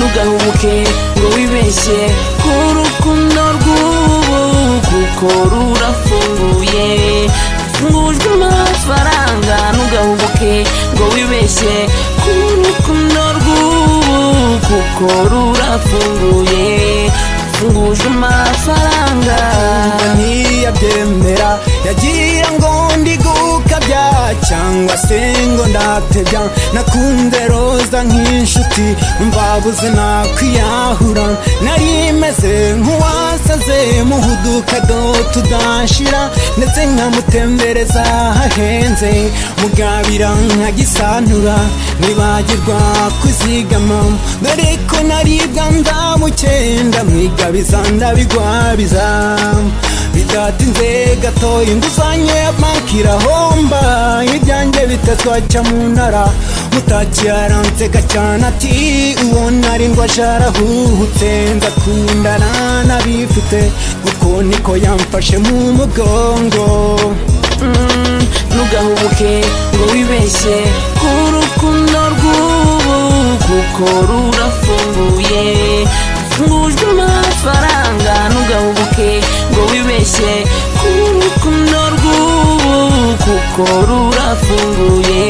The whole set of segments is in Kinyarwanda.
ntugahubuke ngo wibeshye ku rukundo rw'ubu kuko rurafunguye rufungujwe amafaranga ntugahubuke ngo wibeshye ku rukundo rw'ubu kuko rurafunguye rufungujwe amafaranga ntiyabyemera yagira ngo ndigukabya cyangwa se ngo ndatebya nakunze roza nk'inshuti mbabuze nakwiyahura nari meze nk'uwasaze muhuduka do tudashira ndetse nkamutembereza hahenze mugabira nkagisanura nibagirwa kwizigama dore ko naribwa ndamukenda mwigabiza ndabigwabiza bidatinze gatoya inguzanyo ya banki irahomba ibyanjye bitatwaca mu ntara mutaki yaranseka cyane ati uwo nari ndwaje arahuhutse nzakundana n'abifite uko niko yamfashe mu mugongo ntugahubuke ngo wibeshye ku rukundo rw'ubu kuko rurafunguye rufungujwe amafaranga ntugahubuke ngo wibeshye ku rukundo rw'ubu kuko rurafunguye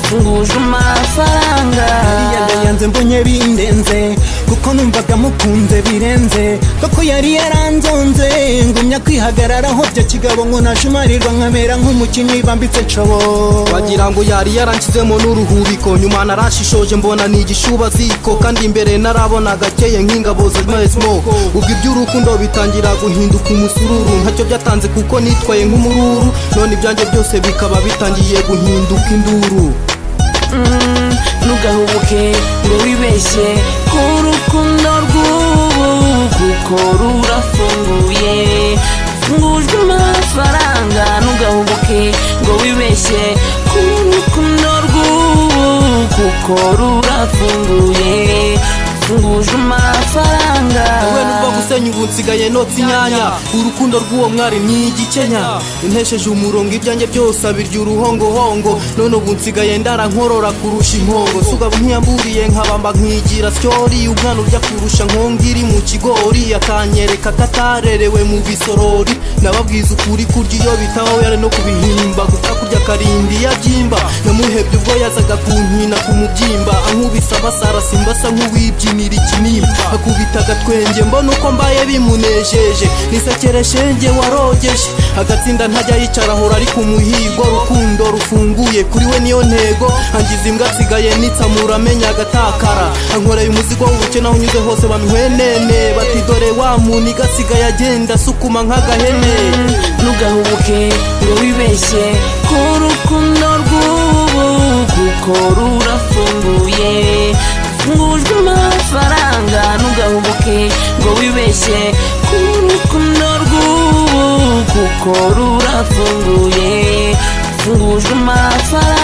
rufungujwe amafaranga yanze mbonye bindenze kuko numvaga mukunze birenze koko yari yaranzonze ngumya kwihagararaho bya kigabo ngo nashumarirwa nkamera nk'umukinnyi bambitse cobo wagira ngo yari yaranshyizemo n'uruhubiko nyuma narashishoje mbona ni igishubaziko kandi imbere narabona gakeye nk'ingabo z'amazimo ubwo iby'urukundo bitangira guhinduka umusururu ntacyo byatanze kuko nitwaye nk'umururu none ibyanjye byose bikaba bitangiye guhinduka induru ntugahubuke ngo wibeshye ku rukundo rw'ubu kuko rurafunguye rufungujwe amafaranga ntugahubuke ngo wibeshye ku rukundo rw'ubu kuko rurafunguye rufungujwe amafaranga we nuva gusenya ubu nsigaye notsa inyanya urukundo rw'uwo mwari ni igikenya intesheje umurongo ibyanjye byose abirya uruhongohongo none ubu nsigaye ndarankorora kurusha impongo sugabo ntiyamburiye nkabamba nkigira syori umwana urya kurusha nkongiri mu kigori akanyereka katarerewe mu bisorori nababwiza ukuri kurya iyo bitaho yari no kubihimba guta kurya karindi yabyimba namuhebye ubwo yazaga kunkina ku mubyimba ankubisa abasara simbasa nk'uwibyinira ikinimba akubita agatwenge mbona uko mbaye bimunejeje nisekere shenge warogeje agatsinda ntajya yicara ahora ari ku muhigo rukundo rufunguye kuri we niyo ntego angiza imbwa nsigaye nitsamura amenya agatakara ankoreye umuzigo w'ubukene aho unyuze hose bamihwenene bati dore wa muntu igasigaye agenda asukuma nk'agahene ntugahubuke ngo wibeshye ku rukundo rw'ubu kuko rurafunguye rufungujwe amafaranga ntugahubuke ngo wibeshye ku rukundo rw'ubu kuko rurafunguye rufungujwe amafaranga